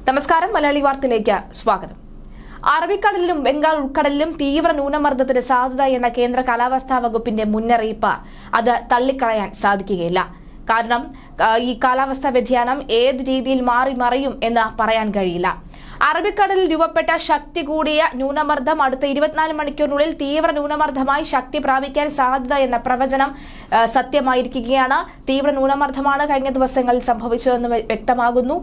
നമസ്കാരം, മലയാളി വാർത്തയിലേക്ക് സ്വാഗതം. അറബിക്കടലിലും ബംഗാൾ ഉൾക്കടലിലും തീവ്ര ന്യൂനമർദ്ദത്തിന് സാധ്യത എന്ന കേന്ദ്ര കാലാവസ്ഥാ വകുപ്പിന്റെ മുന്നറിയിപ്പ് അത് തള്ളിക്കളയാൻ സാധിക്കുകയില്ല. കാരണം ഈ കാലാവസ്ഥാ വ്യതിയാനം ഏത് രീതിയിൽ മാറി മറിയും എന്ന് പറയാൻ കഴിയില്ല. അറബിക്കടലിൽ രൂപപ്പെട്ട ശക്തി കൂടിയ ന്യൂനമർദ്ദം അടുത്ത 24 മണിക്കൂറിനുള്ളിൽ തീവ്ര ന്യൂനമർദ്ദമായി ശക്തി പ്രാപിക്കാൻ സാധ്യത എന്ന പ്രവചനം സത്യമായിരിക്കുകയാണ്. തീവ്ര ന്യൂനമർദ്ദമാണ് കഴിഞ്ഞ ദിവസങ്ങളിൽ സംഭവിച്ചതെന്ന് വ്യക്തമാകുന്നു.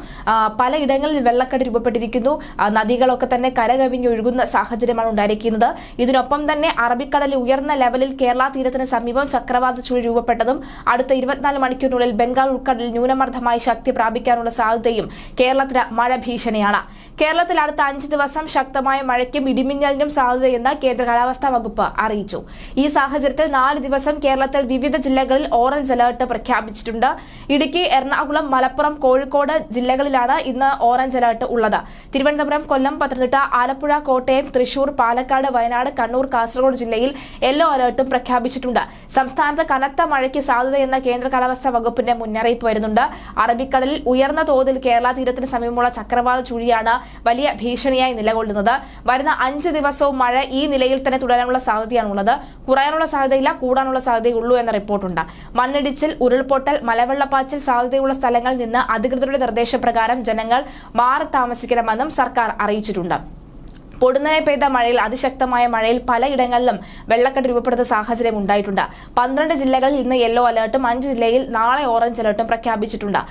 പലയിടങ്ങളിൽ വെള്ളക്കെട്ട് രൂപപ്പെട്ടിരിക്കുന്നു. നദികളൊക്കെ തന്നെ കരകവിഞ്ഞൊഴുകുന്ന സാഹചര്യമാണ് ഉണ്ടായിരിക്കുന്നത്. ഇതിനൊപ്പം തന്നെ അറബിക്കടലിൽ ഉയർന്ന ലെവലിൽ കേരള തീരത്തിന് സമീപം ചക്രവാത ചുഴി രൂപപ്പെട്ടതും അടുത്ത 24 മണിക്കൂറിനുള്ളിൽ ബംഗാൾ ഉൾക്കടലിൽ ന്യൂനമർദ്ദമായി ശക്തി പ്രാപിക്കാനുള്ള സാധ്യതയും കേരളത്തിന് മഴ ഭീഷണിയാണ്. കേരളത്തിൽ അടുത്ത 5 ദിവസം ശക്തമായ മഴയ്ക്കും ഇടിമിന്നലിനും സാധ്യതയെന്ന് കേന്ദ്ര കാലാവസ്ഥാ വകുപ്പ് അറിയിച്ചു. ഈ സാഹചര്യത്തിൽ 4 ദിവസം കേരളത്തിൽ വിവിധ ജില്ലകളിൽ ഓറഞ്ച് അലർട്ട് പ്രഖ്യാപിച്ചിട്ടുണ്ട്. ഇടുക്കി, എറണാകുളം, മലപ്പുറം, കോഴിക്കോട് ജില്ലകളിലാണ് ഇന്ന് ഓറഞ്ച് അലർട്ട് ഉള്ളത്. തിരുവനന്തപുരം, കൊല്ലം, പത്തനംതിട്ട, ആലപ്പുഴ, കോട്ടയം, തൃശൂർ, പാലക്കാട്, വയനാട്, കണ്ണൂർ, കാസർഗോഡ് ജില്ലയിൽ യെല്ലോ അലർട്ടും പ്രഖ്യാപിച്ചിട്ടുണ്ട്. സംസ്ഥാനത്ത് കനത്ത മഴയ്ക്ക് സാധ്യതയെന്ന കേന്ദ്ര കാലാവസ്ഥാ വകുപ്പിന്റെ മുന്നറിയിപ്പ് വരുന്നുണ്ട്. അറബിക്കടലിൽ ഉയർന്ന തോതിൽ കേരള തീരത്തിന് സമീപമുള്ള ചക്രവാത ചുഴിയാണ് വലിയ ഭീഷണിയായി നിലകൊള്ളുന്നത്. വരുന്ന 5 ദിവസവും മഴ ഈ നിലയിൽ തന്നെ തുടരാനുള്ള സാധ്യതയാണുള്ളത്. കുറയാനുള്ള സാധ്യതയില്ല, കൂടാനുള്ള സാധ്യതയുള്ളൂ എന്ന റിപ്പോർട്ടുണ്ട്. മണ്ണിടിച്ചിൽ, ഉരുൾപൊട്ടൽ, മലവെള്ളപ്പാച്ചിൽ സാധ്യതയുള്ള സ്ഥലങ്ങളിൽ നിന്ന് അധികൃതരുടെ നിർദ്ദേശപ്രകാരം ജനങ്ങൾ മാറി താമസിക്കണമെന്നും സർക്കാർ അറിയിച്ചിട്ടുണ്ട്. പൊടുന്നനെ പെയ്ത മഴയിൽ അതിശക്തമായ മഴയിൽ പലയിടങ്ങളിലും വെള്ളക്കെട്ട് രൂപപ്പെടുന്ന സാഹചര്യം ഉണ്ടായിട്ടുണ്ട്. 12 ജില്ലകളിൽ ഇന്ന് യെല്ലോ അലർട്ടും 5 ജില്ലയിൽ നാളെ ഓറഞ്ച് അലർട്ടും പ്രഖ്യാപിച്ചിട്ടുണ്ട്.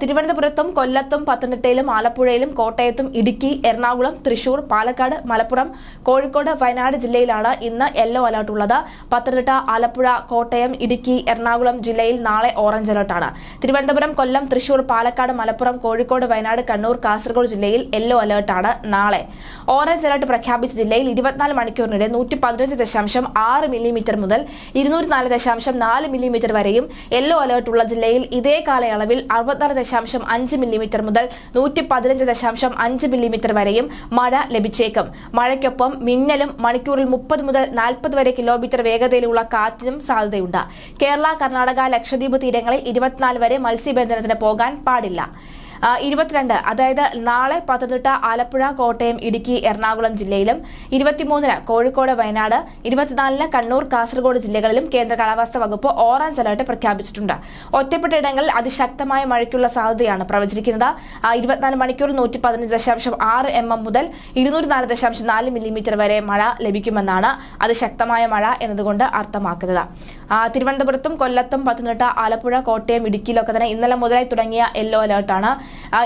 തിരുവനന്തപുരത്തും കൊല്ലത്തും പത്തനംതിട്ടയിലും ആലപ്പുഴയിലും കോട്ടയത്തും ഇടുക്കി, എറണാകുളം, തൃശൂർ, പാലക്കാട്, മലപ്പുറം, കോഴിക്കോട്, വയനാട് ജില്ലയിലാണ് ഇന്ന് യെല്ലോ അലർട്ട് ഉള്ളത്. പത്തനംതിട്ട, ആലപ്പുഴ, കോട്ടയം, ഇടുക്കി, എറണാകുളം ജില്ലയിൽ നാളെ ഓറഞ്ച് അലർട്ടാണ്. തിരുവനന്തപുരം, കൊല്ലം, തൃശൂർ, പാലക്കാട്, മലപ്പുറം, കോഴിക്കോട്, വയനാട്, കണ്ണൂർ, കാസർഗോഡ് ജില്ലയിൽ യെല്ലോ അലർട്ടാണ് നാളെ. ഓറഞ്ച് അലർട്ട് പ്രഖ്യാപിച്ച ജില്ലയിൽ 24 മണിക്കൂറിനിടെ 115.6 മില്ലിമീറ്റർ മുതൽ 204.4 മില്ലിമീറ്റർ വരെയും, യെല്ലോ അലർട്ട് ഉള്ള ജില്ലയിൽ ഇതേ കാലയളവിൽ 64.5 മില്ലിമീറ്റർ മുതൽ 115.5 മില്ലിമീറ്റർ വരെയും മഴ ലഭിച്ചേക്കും. മഴയ്ക്കൊപ്പം മിന്നലും മണിക്കൂറിൽ 30 മുതൽ 40 വരെ കിലോമീറ്റർ വേഗതയിലുള്ള കാറ്റിനും സാധ്യതയുണ്ട്. കേരള, കർണാടക, ലക്ഷദ്വീപ് തീരങ്ങളിൽ 24 വരെ മത്സ്യബന്ധനത്തിന് പോകാൻ പാടില്ല. 22 അതായത് നാളെ പത്തനംതിട്ട, ആലപ്പുഴ, കോട്ടയം, ഇടുക്കി, എറണാകുളം ജില്ലയിലും, 23 കോഴിക്കോട്, വയനാട്, 24 കണ്ണൂർ, കാസർഗോഡ് ജില്ലകളിലും കേന്ദ്ര കാലാവസ്ഥാ വകുപ്പ് ഓറഞ്ച് അലർട്ട് പ്രഖ്യാപിച്ചിട്ടുണ്ട്. ഒറ്റപ്പെട്ട ഇടങ്ങളിൽ അതിശക്തമായ മഴയ്ക്കുള്ള സാധ്യതയാണ് പ്രവചിക്കുന്നത്. 24 മണിക്കൂറിൽ 115.6 mm മുതൽ 204.4 മില്ലിമീറ്റർ വരെ മഴ ലഭിക്കുമെന്നാണ് അതിശക്തമായ മഴ എന്നതുകൊണ്ട് അർത്ഥമാക്കുന്നത്. തിരുവനന്തപുരത്തും കൊല്ലത്തും പത്തനംതിട്ട, ആലപ്പുഴ, കോട്ടയം, ഇടുക്കിയിലൊക്കെ തന്നെ ഇന്നലെ മുതലായി തുടങ്ങിയ യെല്ലോ അലർട്ടാണ്.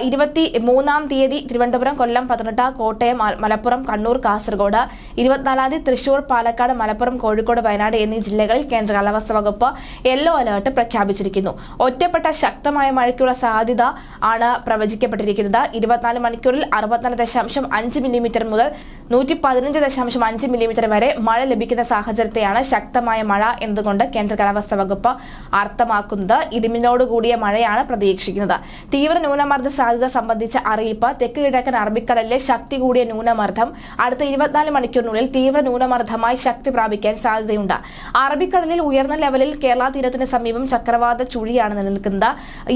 23-ാം തീയതി തിരുവനന്തപുരം, കൊല്ലം, പത്തനംതിട്ട, കോട്ടയം, മലപ്പുറം, കണ്ണൂർ, കാസർഗോഡ്, 24-ാം തീയതി തൃശൂർ, പാലക്കാട്, മലപ്പുറം, കോഴിക്കോട്, വയനാട് എന്നീ ജില്ലകളിൽ കേന്ദ്ര കാലാവസ്ഥാ വകുപ്പ് യെല്ലോ അലർട്ട് പ്രഖ്യാപിച്ചിരിക്കുന്നു. ഒറ്റപ്പെട്ട ശക്തമായ മഴയ്ക്കുള്ള സാധ്യത ആണ് പ്രവചിക്കപ്പെട്ടിരിക്കുന്നത്. 24 മണിക്കൂറിൽ 64.5 മില്ലിമീറ്റർ മുതൽ 115.5 മില്ലിമീറ്റർ വരെ മഴ ലഭിക്കുന്ന സാഹചര്യത്തെയാണ് ശക്തമായ മഴ എന്നതുകൊണ്ട് കേന്ദ്ര കാലാവസ്ഥാ വകുപ്പ് അർത്ഥമാക്കുന്നത്. ഇടിമിന്നലോടുകൂടിയ മഴയാണ് പ്രതീക്ഷിക്കുന്നത്. തീവ്ര ന്യൂനമർദ്ദ സാധ്യത സംബന്ധിച്ച അറിയിപ്പ്. തെക്ക് കിഴക്കൻ അറബിക്കടലിലെ ശക്തി കൂടിയ ന്യൂനമർദ്ദം അടുത്ത 24 മണിക്കൂറിനുള്ളിൽ തീവ്ര ന്യൂനമർദ്ദമായി ശക്തി പ്രാപിക്കാൻ സാധ്യതയുണ്ട്. അറബിക്കടലിൽ ഉയർന്ന ലെവലിൽ കേരള തീരത്തിന് സമീപം ചക്രവാത ചുഴിയാണ് നിലനിൽക്കുന്നത്.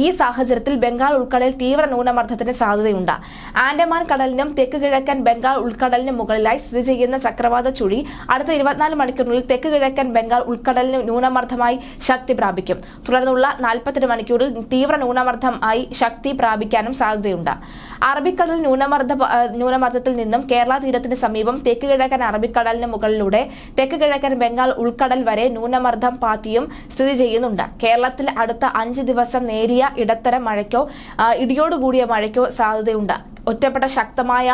ഈ സാഹചര്യത്തിൽ ബംഗാൾ ഉൾക്കടലിൽ തീവ്ര ന്യൂനമർദ്ദത്തിന് സാധ്യതയുണ്ട്. ആൻഡമാൻ കടലിനും തെക്ക് കിഴക്കൻ ബംഗാൾ ഉൾക്കടലിനും മുകളിലായി സ്ഥിതി ചെയ്യുന്ന ചക്രവാത ചുഴി അടുത്ത 24 മണിക്കൂറിനുള്ളിൽ തെക്ക് കിഴക്കൻ ബംഗാൾ ഉൾക്കടലിന് ന്യൂനമർദ്ദമായി ശക്തി പ്രാപിക്കും. തുടർന്നുള്ള 48 മണിക്കൂറിൽ തീവ്ര ന്യൂനമർദ്ദമായി ശക്തി പ്രാപിക്കാനും സാധ്യതയുണ്ട്. അറബിക്കടൽ ന്യൂനമർദ്ദത്തിൽ നിന്നും കേരള തീരത്തിന് സമീപം തെക്ക് കിഴക്കൻ അറബിക്കടലിന് മുകളിലൂടെ തെക്ക് കിഴക്കൻ ബംഗാൾ ഉൾക്കടൽ വരെ ന്യൂനമർദ്ദം പാത്തിയും സ്ഥിതി ചെയ്യുന്നുണ്ട്. കേരളത്തിൽ അടുത്ത 5 ദിവസം നേരിയ ഇടത്തരം മഴയ്ക്കോ ഇടിയോടുകൂടിയ മഴയ്ക്കോ സാധ്യതയുണ്ട്. ഒറ്റപ്പെട്ട ശക്തമായ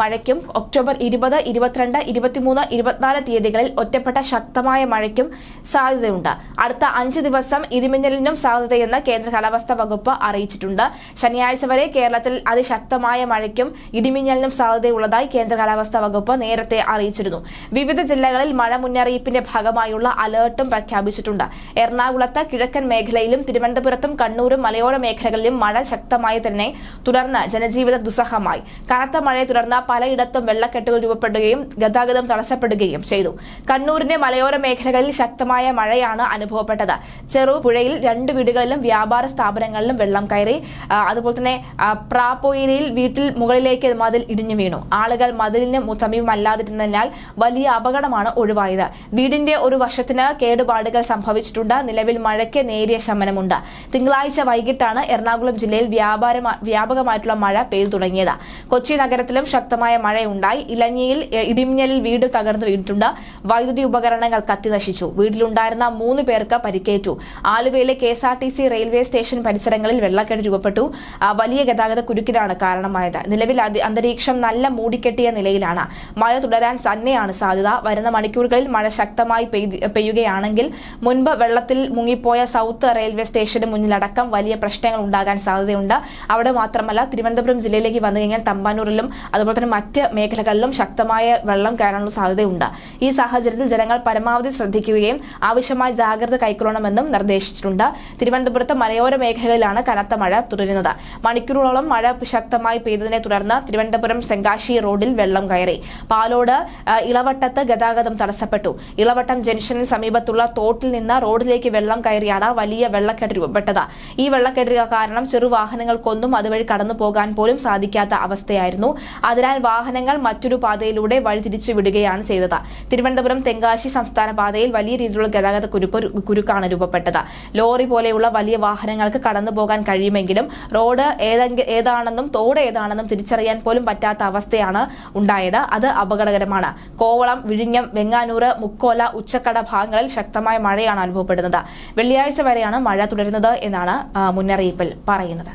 മഴയ്ക്കും ഒക്ടോബർ 20, 22, 23, 24 തീയതികളിൽ ഒറ്റപ്പെട്ട ശക്തമായ മഴയ്ക്കും സാധ്യതയുണ്ട്. അടുത്ത 5 ദിവസം ഇടിമിന്നലിനും സാധ്യതയെന്ന് കേന്ദ്ര കാലാവസ്ഥാ വകുപ്പ് അറിയിച്ചിട്ടുണ്ട്. ശനിയാഴ്ച വരെ കേരളത്തിൽ അതിശക്തമായ മഴയ്ക്കും ഇടിമിന്നലിനും സാധ്യതയുള്ളതായി കേന്ദ്ര കാലാവസ്ഥാ വകുപ്പ് നേരത്തെ അറിയിച്ചിരുന്നു. വിവിധ ജില്ലകളിൽ മഴ മുന്നറിയിപ്പിന്റെ ഭാഗമായുള്ള അലർട്ടും പ്രഖ്യാപിച്ചിട്ടുണ്ട്. എറണാകുളത്ത് കിഴക്കൻ മേഖലയിലും തിരുവനന്തപുരത്തും കണ്ണൂരും മലയോര മേഖലകളിലും മഴ ശക്തമായി തന്നെ തുടർന്ന് ജനജീവിത ദുസ്സഹമായി. കനത്ത മഴയെ തുടർന്ന് പലയിടത്തും വെള്ളക്കെട്ടുകൾ രൂപപ്പെടുകയും ഗതാഗതം തടസ്സപ്പെടുകയും ചെയ്തു. കണ്ണൂരിന്റെ മലയോര മേഖലകളിൽ ശക്തമായ മഴയാണ് അനുഭവപ്പെട്ടത്. ചെറുപുഴയിൽ 2 വീടുകളിലും വ്യാപാര സ്ഥാപനങ്ങളിലും വെള്ളം കയറി. അതുപോലെ തന്നെ പ്രാപ്പോയിലയിൽ വീട്ടിൽ മുകളിലേക്ക് മതിൽ ഇടിഞ്ഞു വീണു. ആളുകൾ മതിലിന് സമീപമല്ലാതിരുന്നതിനാൽ വലിയ അപകടമാണ് ഒഴിവായത്. വീടിന്റെ ഒരു വശത്തിന് കേടുപാടുകൾ സംഭവിച്ചിട്ടുണ്ട്. നിലവിൽ മഴയ്ക്ക് നേരിയ ശമനമുണ്ട്. തിങ്കളാഴ്ച വൈകിട്ടാണ് എറണാകുളം ജില്ലയിൽ വ്യാപകമായിട്ടുള്ള മഴ പെയ്തു തുടങ്ങിയത്. കൊച്ചി നഗരത്തിലും ശക്തമായ മഴയുണ്ടായി. ഇലഞ്ഞിയിൽ ഇടിമിന്നലിൽ വീട് തകർന്നു വീണിട്ടുണ്ട്. വൈദ്യുതി ഉപകരണങ്ങൾ കത്തിനശിച്ചു. വീട്ടിലുണ്ടായിരുന്ന 3 പേർക്ക് പരിക്കേറ്റു. ആലുവയിലെ KSRTC റെയിൽവേ സ്റ്റേഷൻ പരിസരങ്ങളിൽ വെള്ളക്കെട്ട് രൂപപ്പെട്ടു. വലിയ ഗതാഗത കുരുക്കിനാണ് കാരണമായത്. നിലവിൽ അന്തരീക്ഷം നല്ല മൂടിക്കെട്ടിയ നിലയിലാണ്. മഴ തുടരാൻ തന്നെയാണ് സാധ്യത. വരുന്ന മണിക്കൂറുകളിൽ മഴ ശക്തമായി പെയ്യുകയാണെങ്കിൽ മുൻപ് വെള്ളത്തിൽ മുങ്ങിപ്പോയ സൗത്ത് റെയിൽവേ സ്റ്റേഷന് മുന്നിലടക്കം വലിയ പ്രശ്നങ്ങൾ ഉണ്ടാകാൻ സാധ്യതയുണ്ട്. അവിടെ മാത്രമല്ല, തിരുവനന്തപുരം ജില്ലയിലേക്ക് വന്നു കഴിഞ്ഞാൽ തമ്പാനൂരിലും അതുപോലെ തന്നെ മറ്റ് മേഖലകളിലും ശക്തമായ വെള്ളം കയറാനുള്ള സാധ്യതയുണ്ട്. ഈ സാഹചര്യത്തിൽ ജനങ്ങൾ പരമാവധി ശ്രദ്ധിക്കുകയും ആവശ്യമായ ജാഗ്രത കൈക്കൊള്ളണമെന്നും നിർദ്ദേശിച്ചിട്ടുണ്ട്. തിരുവനന്തപുരത്ത് മലയോര മേഖലകളിലാണ് കനത്ത മഴ തുടരുന്നത്. മണിക്കൂറുകളോളം മഴ ശക്തമായി പെയ്തതിനെ തുടർന്ന് തിരുവനന്തപുരം തെങ്കാശി റോഡിൽ വെള്ളം കയറി. പാലോട് ഇളവട്ടത്ത് ഗതാഗതം തടസ്സപ്പെട്ടു. ഇളവട്ടം ജംഗ്ഷനിൽ സമീപത്തുള്ള തോട്ടിൽ നിന്ന് റോഡിലേക്ക് വെള്ളം കയറിയാണ് വലിയ വെള്ളക്കെട്ട് രൂപപ്പെട്ടത്. ഈ വെള്ളക്കെട്ട് കാരണം ചെറുവാഹനങ്ങൾക്കൊന്നും അതുവഴി കടന്നു പോകാൻ പോലും സാധിക്കാത്ത അവസ്ഥയായിരുന്നു. അതിനാൽ വാഹനങ്ങൾ മറ്റൊരു പാതയിലൂടെ വഴിതിരിച്ചു വിടുകയാണ് ചെയ്തത്. തിരുവനന്തപുരം തെങ്കാശി സംസ്ഥാന പാതയിൽ വലിയ രീതിയിലുള്ള ഗതാഗത കുരുക്കാണ് രൂപപ്പെട്ടത്. ലോറി പോലെയുള്ള വലിയ വാഹനങ്ങൾക്ക് കടന്നു പോകാൻ കഴിയുമെങ്കിലും റോഡ് ഏതാണെന്നും തോട് ഏതാണെന്നും തിരിച്ചറിയാൻ പോലും പറ്റാത്ത അവസ്ഥയാണ് ഉണ്ടായത്. അത് അപകടകരമാണ്. കോവളം, വിഴിഞ്ഞം, വെങ്ങാനൂർ, മുക്കോല, ഉച്ചക്കട ഭാഗങ്ങളിൽ ശക്തമായ മഴയാണ് അനുഭവപ്പെടുന്നത്. വെള്ളിയാഴ്ച വരെയാണ് മഴ തുടരുന്നത് എന്നാണ് മുന്നറിയിപ്പിൽ പറയുന്നത്.